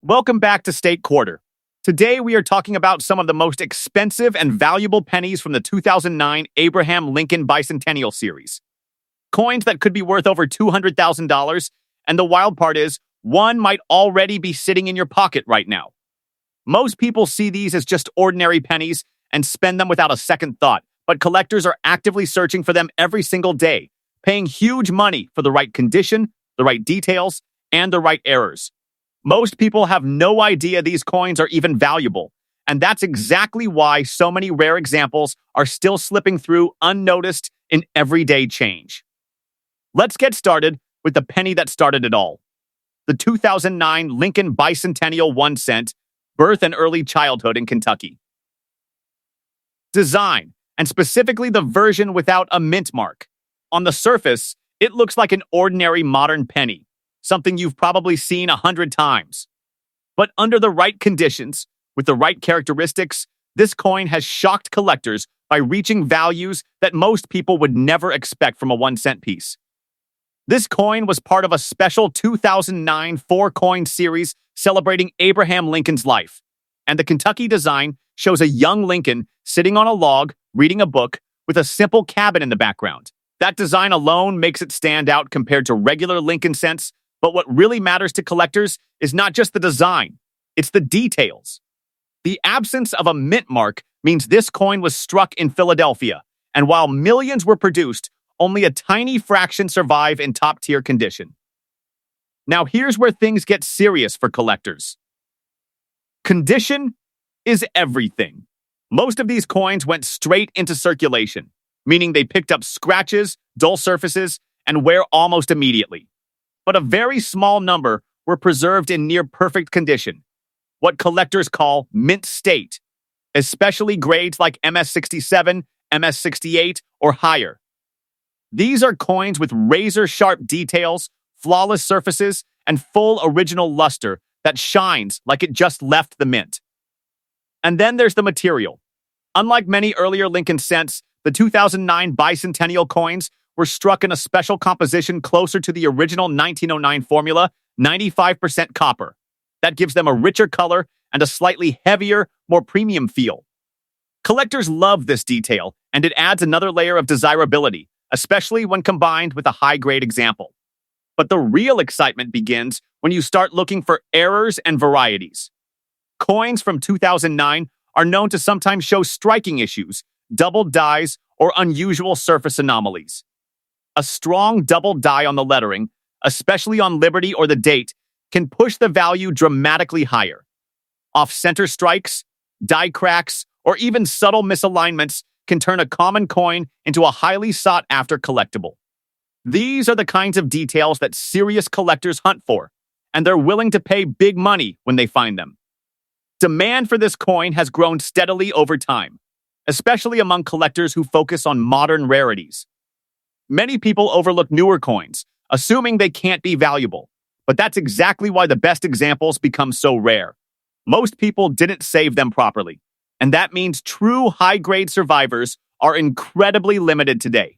Welcome back to State Quarter. Today we are talking about some of the most expensive and valuable pennies from the 2009 Abraham Lincoln Bicentennial series. Coins that could be worth over $200,000, and the wild part is, one might already be sitting in your pocket right now. Most people see these as just ordinary pennies and spend them without a second thought, but collectors are actively searching for them every single day, paying huge money for the right condition, the right details, and the right errors. Most people have no idea these coins are even valuable, and that's exactly why so many rare examples are still slipping through unnoticed in everyday change. Let's get started with the penny that started it all. The 2009 Lincoln Bicentennial 1 cent, birth and early childhood in Kentucky. Design, and specifically the version without a mint mark. On the surface, it looks like an ordinary modern penny, something you've probably seen 100 times. But under the right conditions, with the right characteristics, this coin has shocked collectors by reaching values that most people would never expect from a 1 cent piece. This coin was part of a special 2009 four-coin series celebrating Abraham Lincoln's life, and the Kentucky design shows a young Lincoln sitting on a log, reading a book, with a simple cabin in the background. That design alone makes it stand out compared to regular Lincoln cents. But what really matters to collectors is not just the design, it's the details. The absence of a mint mark means this coin was struck in Philadelphia, and while millions were produced, only a tiny fraction survive in top-tier condition. Now here's where things get serious for collectors. Condition is everything. Most of these coins went straight into circulation, meaning they picked up scratches, dull surfaces, and wear almost immediately. But a very small number were preserved in near-perfect condition, what collectors call mint state, especially grades like MS-67, MS-68, or higher. These are coins with razor-sharp details, flawless surfaces, and full original luster that shines like it just left the mint. And then there's the material. Unlike many earlier Lincoln cents, the 2009 bicentennial coins were struck in a special composition closer to the original 1909 formula, 95% copper. That gives them a richer color and a slightly heavier, more premium feel. Collectors love this detail, and it adds another layer of desirability, especially when combined with a high-grade example. But the real excitement begins when you start looking for errors and varieties. Coins from 2009 are known to sometimes show striking issues, doubled dies, or unusual surface anomalies. A strong double die on the lettering, especially on Liberty or the date, can push the value dramatically higher. Off-center strikes, die cracks, or even subtle misalignments can turn a common coin into a highly sought-after collectible. These are the kinds of details that serious collectors hunt for, and they're willing to pay big money when they find them. Demand for this coin has grown steadily over time, especially among collectors who focus on modern rarities. Many people overlook newer coins, assuming they can't be valuable, but that's exactly why the best examples become so rare. Most people didn't save them properly, and that means true high-grade survivors are incredibly limited today.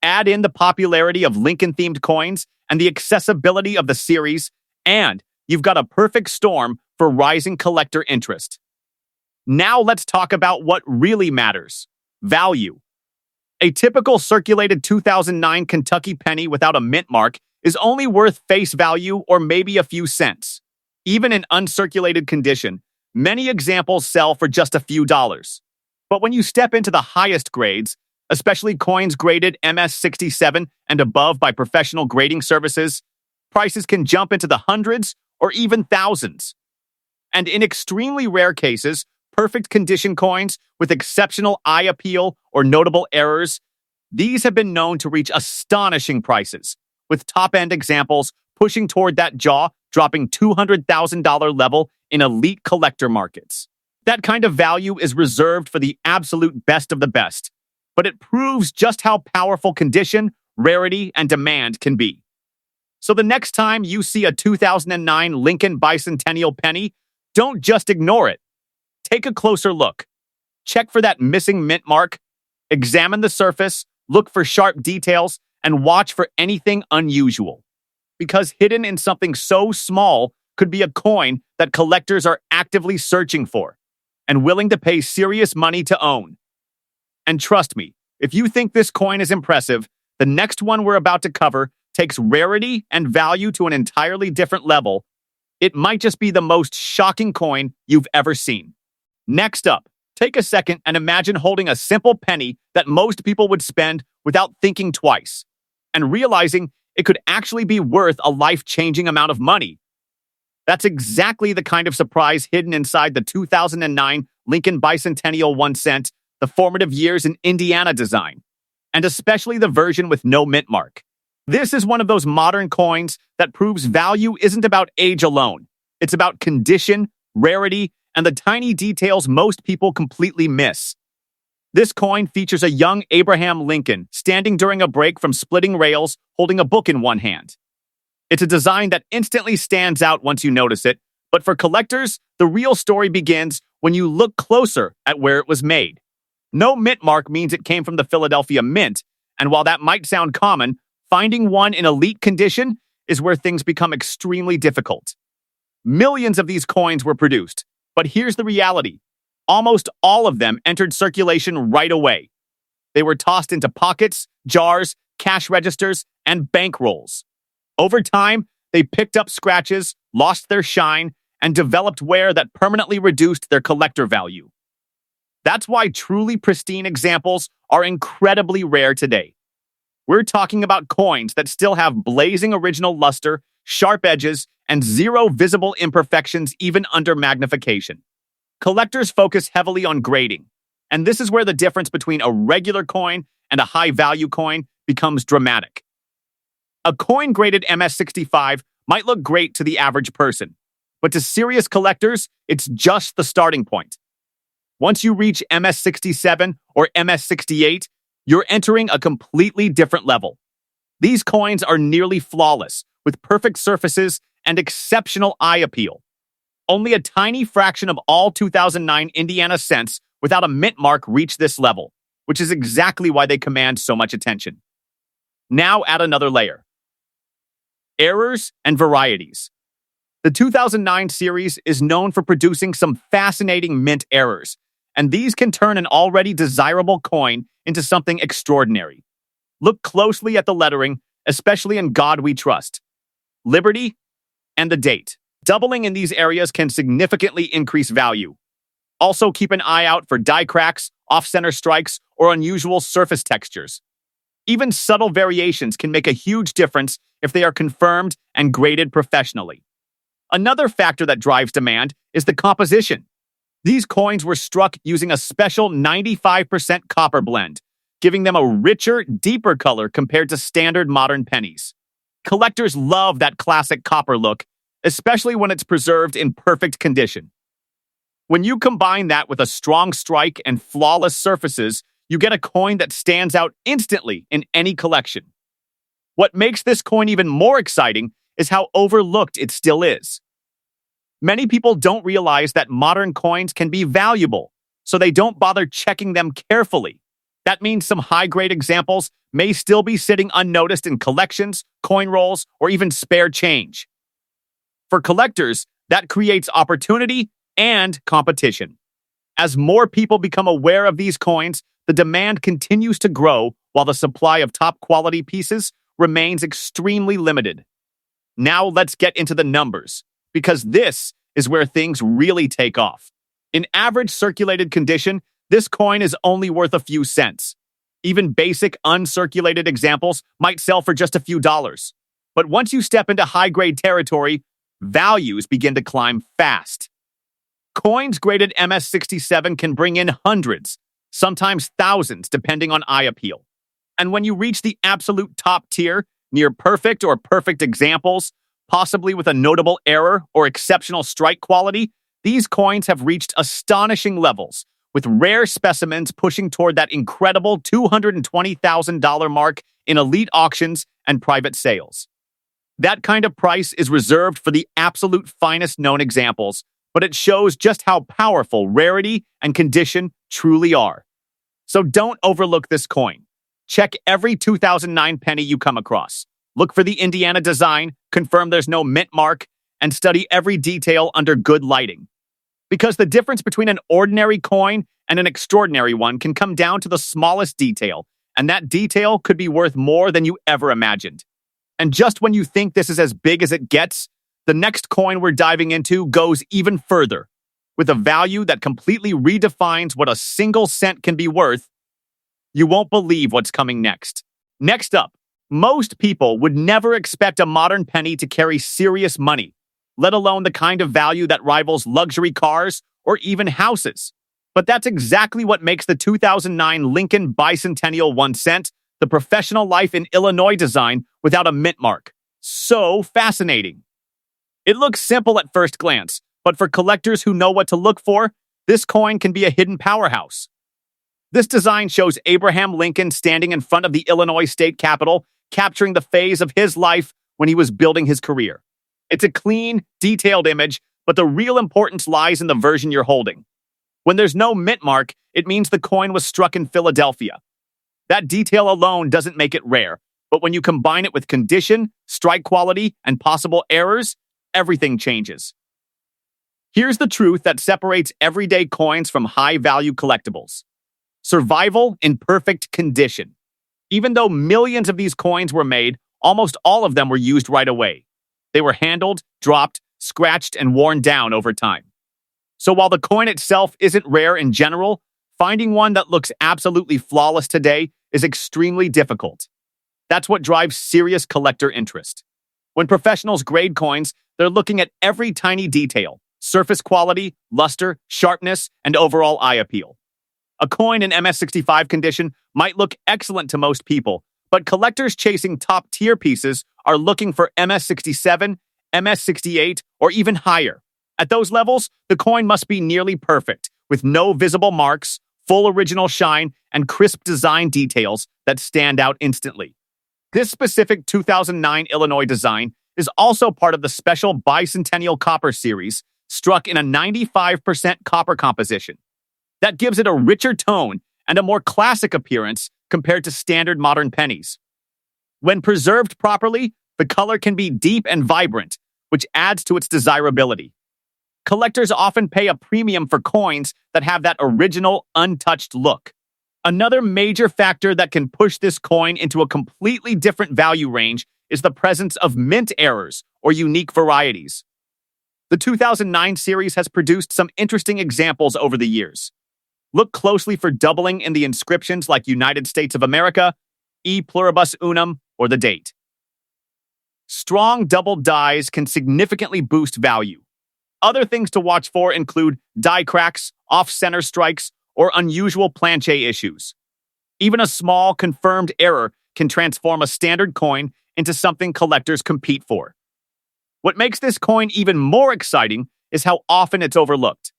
Add in the popularity of Lincoln-themed coins and the accessibility of the series, and you've got a perfect storm for rising collector interest. Now let's talk about what really matters: value. A typical circulated 2009 Kentucky penny without a mint mark is only worth face value or maybe a few cents. Even in uncirculated condition, many examples sell for just a few dollars. But when you step into the highest grades, especially coins graded MS-67 and above by professional grading services, prices can jump into the hundreds or even thousands. And in extremely rare cases, perfect condition coins with exceptional eye appeal or notable errors, these have been known to reach astonishing prices, with top-end examples pushing toward that jaw-dropping $200,000 level in elite collector markets. That kind of value is reserved for the absolute best of the best, but it proves just how powerful condition, rarity, and demand can be. So the next time you see a 2009 Lincoln Bicentennial penny, don't just ignore it. Take a closer look. Check for that missing mint mark, examine the surface, look for sharp details, and watch for anything unusual. Because hidden in something so small could be a coin that collectors are actively searching for and willing to pay serious money to own. And trust me, if you think this coin is impressive, the next one we're about to cover takes rarity and value to an entirely different level. It might just be the most shocking coin you've ever seen. Next up, take a second and imagine holding a simple penny that most people would spend without thinking twice, and realizing it could actually be worth a life-changing amount of money. That's exactly the kind of surprise hidden inside the 2009 Lincoln Bicentennial 1 cent, the formative years in Indiana design, and especially the version with no mint mark. This is one of those modern coins that proves value isn't about age alone. It's about condition, rarity, and the tiny details most people completely miss. This coin features a young Abraham Lincoln standing during a break from splitting rails, holding a book in one hand. It's a design that instantly stands out once you notice it, but for collectors, the real story begins when you look closer at where it was made. No mint mark means it came from the Philadelphia Mint, and while that might sound common, finding one in elite condition is where things become extremely difficult. Millions of these coins were produced, but here's the reality. Almost all of them entered circulation right away. They were tossed into pockets, jars, cash registers, and bank rolls. Over time, they picked up scratches, lost their shine, and developed wear that permanently reduced their collector value. That's why truly pristine examples are incredibly rare today. We're talking about coins that still have blazing original luster, sharp edges, and zero visible imperfections even under magnification. Collectors focus heavily on grading, and this is where the difference between a regular coin and a high-value coin becomes dramatic. A coin graded MS-65 might look great to the average person, but to serious collectors, it's just the starting point. Once you reach MS-67 or MS-68, you're entering a completely different level. These coins are nearly flawless, with perfect surfaces and exceptional eye appeal. Only a tiny fraction of all 2009 Indiana cents without a mint mark reach this level, which is exactly why they command so much attention. Now add another layer. Errors and varieties. The 2009 series is known for producing some fascinating mint errors, and these can turn an already desirable coin into something extraordinary. Look closely at the lettering, especially in God We Trust, Liberty, and the date. Doubling in these areas can significantly increase value. Also keep an eye out for die cracks, off-center strikes, or unusual surface textures. Even subtle variations can make a huge difference if they are confirmed and graded professionally. Another factor that drives demand is the composition. These coins were struck using a special 95% copper blend, giving them a richer, deeper color compared to standard modern pennies. Collectors love that classic copper look, especially when it's preserved in perfect condition. When you combine that with a strong strike and flawless surfaces, you get a coin that stands out instantly in any collection. What makes this coin even more exciting is how overlooked it still is. Many people don't realize that modern coins can be valuable, so they don't bother checking them carefully. That means some high-grade examples may still be sitting unnoticed in collections, coin rolls, or even spare change. For collectors, that creates opportunity and competition. As more people become aware of these coins, the demand continues to grow while the supply of top-quality pieces remains extremely limited. Now let's get into the numbers, because this is where things really take off. In average circulated condition, this coin is only worth a few cents. Even basic uncirculated examples might sell for just a few dollars. But once you step into high-grade territory, values begin to climb fast. Coins graded MS-67 can bring in hundreds, sometimes thousands, depending on eye appeal. And when you reach the absolute top tier, near perfect or perfect examples, possibly with a notable error or exceptional strike quality, these coins have reached astonishing levels, with rare specimens pushing toward that incredible $220,000 mark in elite auctions and private sales. That kind of price is reserved for the absolute finest known examples, but it shows just how powerful rarity and condition truly are. So don't overlook this coin. Check every 2009 penny you come across. Look for the Indiana design, confirm there's no mint mark, and study every detail under good lighting. Because the difference between an ordinary coin and an extraordinary one can come down to the smallest detail, and that detail could be worth more than you ever imagined. And just when you think this is as big as it gets, the next coin we're diving into goes even further. With a value that completely redefines what a single cent can be worth, you won't believe what's coming next. Next up, most people would never expect a modern penny to carry serious money, let alone the kind of value that rivals luxury cars or even houses. But that's exactly what makes the 2009 Lincoln Bicentennial One Cent, the professional life in Illinois design without a mint mark, so fascinating. It looks simple at first glance, but for collectors who know what to look for, this coin can be a hidden powerhouse. This design shows Abraham Lincoln standing in front of the Illinois state capitol, capturing the phase of his life when he was building his career. It's a clean, detailed image, but the real importance lies in the version you're holding. When there's no mint mark, it means the coin was struck in Philadelphia. That detail alone doesn't make it rare, but when you combine it with condition, strike quality, and possible errors, everything changes. Here's the truth that separates everyday coins from high-value collectibles. Survival in perfect condition. Even though millions of these coins were made, almost all of them were used right away. They were handled, dropped, scratched, and worn down over time. So while the coin itself isn't rare in general, finding one that looks absolutely flawless today is extremely difficult. That's what drives serious collector interest. When professionals grade coins, they're looking at every tiny detail: surface quality, luster, sharpness, and overall eye appeal. A coin in MS-65 condition might look excellent to most people, but collectors chasing top-tier pieces are looking for MS-67, MS-68, or even higher. At those levels, the coin must be nearly perfect, with no visible marks, full original shine, and crisp design details that stand out instantly. This specific 2009 Illinois design is also part of the special Bicentennial Copper series, struck in a 95% copper composition. That gives it a richer tone and a more classic appearance compared to standard modern pennies. When preserved properly, the color can be deep and vibrant, which adds to its desirability. Collectors often pay a premium for coins that have that original, untouched look. Another major factor that can push this coin into a completely different value range is the presence of mint errors or unique varieties. The 2009 series has produced some interesting examples over the years. Look closely for doubling in the inscriptions like United States of America, E pluribus unum, or the date. Strong double dies can significantly boost value. Other things to watch for include die cracks, off-center strikes, or unusual planche issues. Even a small, confirmed error can transform a standard coin into something collectors compete for. What makes this coin even more exciting is how often it's overlooked.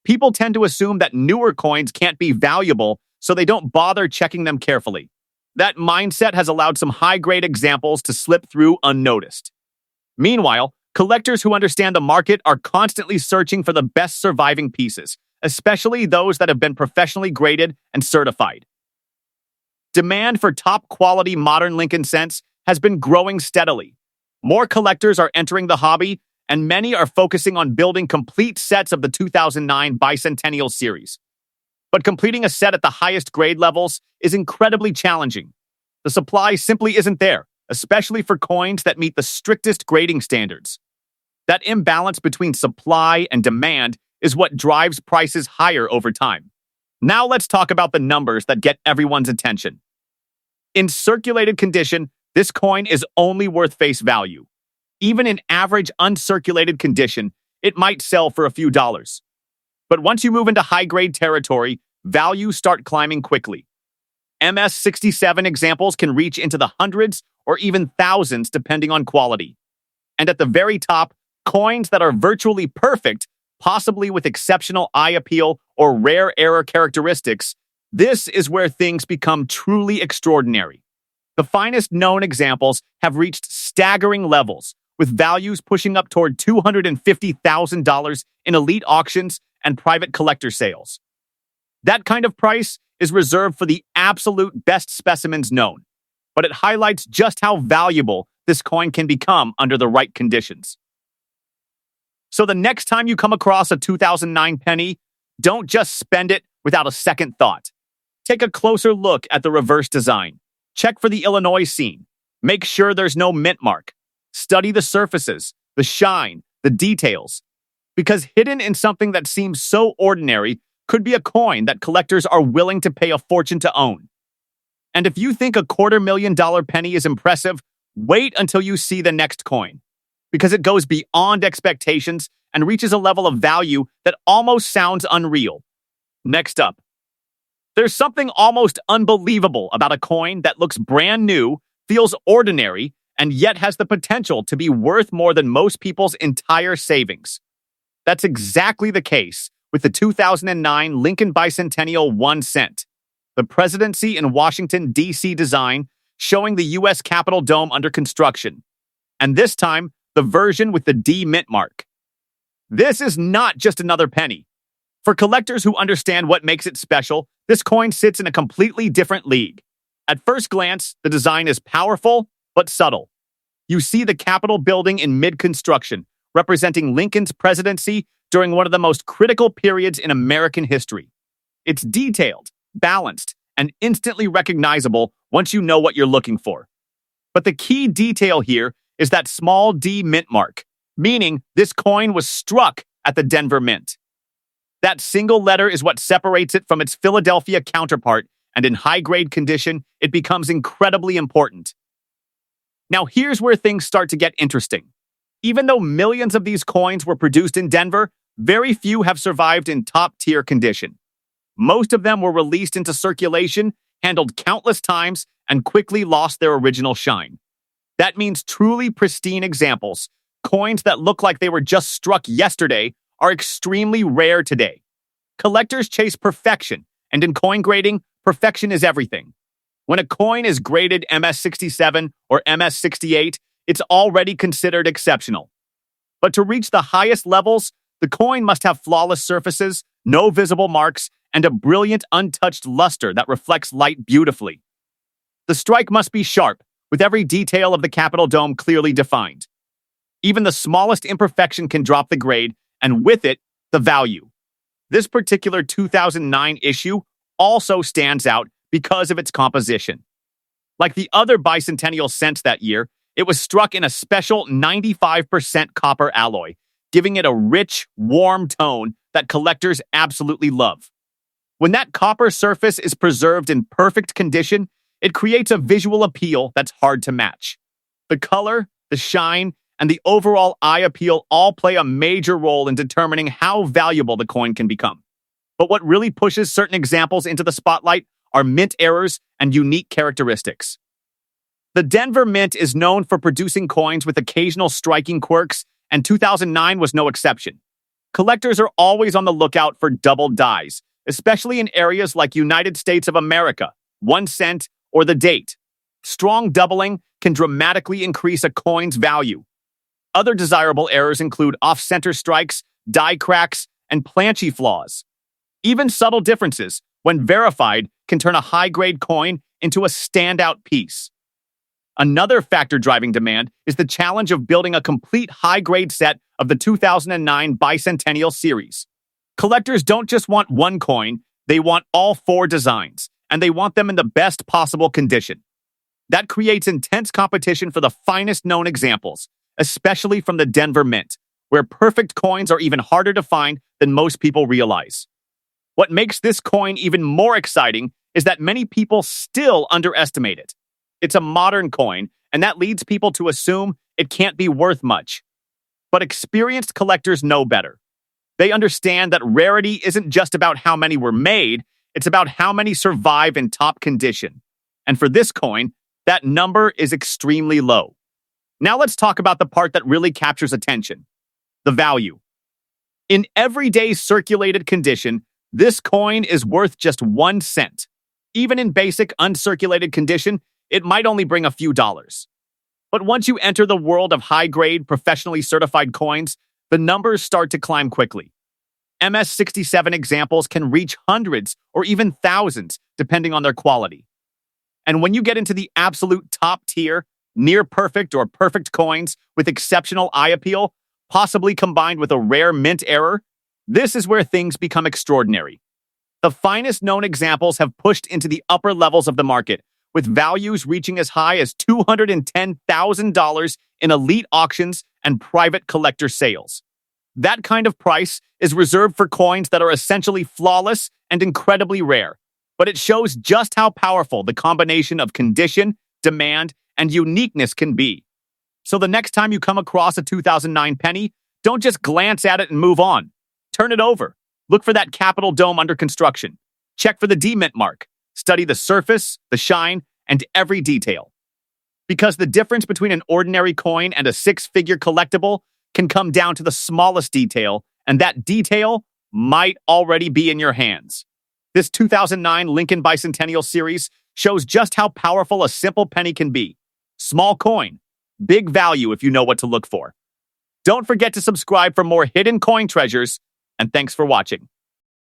People tend to assume that newer coins can't be valuable, so they don't bother checking them carefully. That mindset has allowed some high-grade examples to slip through unnoticed. Meanwhile, collectors who understand the market are constantly searching for the best surviving pieces, especially those that have been professionally graded and certified. Demand for top-quality modern Lincoln cents has been growing steadily. More collectors are entering the hobby, and many are focusing on building complete sets of the 2009 Bicentennial series. But completing a set at the highest grade levels is incredibly challenging. The supply simply isn't there, especially for coins that meet the strictest grading standards. That imbalance between supply and demand is what drives prices higher over time. Now let's talk about the numbers that get everyone's attention. In circulated condition, this coin is only worth face value. Even in average uncirculated condition, it might sell for a few dollars. But once you move into high-grade territory, values start climbing quickly. MS-67 examples can reach into the hundreds or even thousands depending on quality. And at the very top, coins that are virtually perfect, possibly with exceptional eye appeal or rare error characteristics, this is where things become truly extraordinary. The finest known examples have reached staggering levels, with values pushing up toward $250,000 in elite auctions and private collector sales. That kind of price is reserved for the absolute best specimens known, but it highlights just how valuable this coin can become under the right conditions. So the next time you come across a 2009 penny, don't just spend it without a second thought. Take a closer look at the reverse design. Check for the Illinois scene. Make sure there's no mint mark. Study the surfaces, the shine, the details. Because hidden in something that seems so ordinary could be a coin that collectors are willing to pay a fortune to own. And if you think a $250,000 penny is impressive, wait until you see the next coin. Because it goes beyond expectations and reaches a level of value that almost sounds unreal. Next up, there's something almost unbelievable about a coin that looks brand new, feels ordinary, and yet has the potential to be worth more than most people's entire savings. That's exactly the case with the 2009 Lincoln Bicentennial 1 cent, the Presidency in Washington, D.C. design showing the U.S. Capitol dome under construction. And this time, the version with the D mint mark. This is not just another penny. For collectors who understand what makes it special, this coin sits in a completely different league. At first glance, the design is powerful, but subtle. You see the Capitol building in mid-construction, representing Lincoln's presidency during one of the most critical periods in American history. It's detailed, balanced, and instantly recognizable once you know what you're looking for. But the key detail here is that small D mint mark, meaning this coin was struck at the Denver Mint. That single letter is what separates it from its Philadelphia counterpart, and in high-grade condition, it becomes incredibly important. Now here's where things start to get interesting. Even though millions of these coins were produced in Denver, very few have survived in top-tier condition. Most of them were released into circulation, handled countless times, and quickly lost their original shine. That means truly pristine examples, coins that look like they were just struck yesterday, are extremely rare today. Collectors chase perfection, and in coin grading, perfection is everything. When a coin is graded MS67 or MS68, it's already considered exceptional. But to reach the highest levels, the coin must have flawless surfaces, no visible marks, and a brilliant untouched luster that reflects light beautifully. The strike must be sharp, with every detail of the Capitol dome clearly defined. Even the smallest imperfection can drop the grade, and with it, the value. This particular 2009 issue also stands out because of its composition. Like the other bicentennial cents that year, it was struck in a special 95% copper alloy, giving it a rich, warm tone that collectors absolutely love. When that copper surface is preserved in perfect condition, it creates a visual appeal that's hard to match. The color, the shine, and the overall eye appeal all play a major role in determining how valuable the coin can become. But what really pushes certain examples into the spotlight are mint errors and unique characteristics. The Denver Mint is known for producing coins with occasional striking quirks, and 2009 was no exception. Collectors are always on the lookout for double dies, especially in areas like United States of America, 1 cent, or the date. Strong doubling can dramatically increase a coin's value. Other desirable errors include off-center strikes, die cracks, and planchy flaws. Even subtle differences, when verified, can turn a high-grade coin into a standout piece. Another factor driving demand is the challenge of building a complete high-grade set of the 2009 Bicentennial series. Collectors don't just want one coin, they want all 4 designs, and they want them in the best possible condition. That creates intense competition for the finest known examples, especially from the Denver Mint, where perfect coins are even harder to find than most people realize. What makes this coin even more exciting is that many people still underestimate it. It's a modern coin, and that leads people to assume it can't be worth much. But experienced collectors know better. They understand that rarity isn't just about how many were made, it's about how many survive in top condition. And for this coin, that number is extremely low. Now let's talk about the part that really captures attention: the value. In everyday circulated condition, this coin is worth just 1 cent. Even in basic uncirculated condition, it might only bring a few dollars. But once you enter the world of high-grade, professionally certified coins, the numbers start to climb quickly. MS67 examples can reach hundreds or even thousands, depending on their quality. And when you get into the absolute top tier, near perfect or perfect coins with exceptional eye appeal, possibly combined with a rare mint error, this is where things become extraordinary. The finest known examples have pushed into the upper levels of the market, with values reaching as high as $210,000 in elite auctions and private collector sales. That kind of price is reserved for coins that are essentially flawless and incredibly rare, but it shows just how powerful the combination of condition, demand, and uniqueness can be. So the next time you come across a 2009 penny, don't just glance at it and move on. Turn it over. Look for that capital dome under construction. Check for the demint mark. Study the surface, the shine, and every detail. Because the difference between an ordinary coin and a six-figure collectible can come down to the smallest detail, and that detail might already be in your hands. This 2009 Lincoln Bicentennial series shows just how powerful a simple penny can be. Small coin, big value if you know what to look for. Don't forget to subscribe for more hidden coin treasures, and thanks for watching.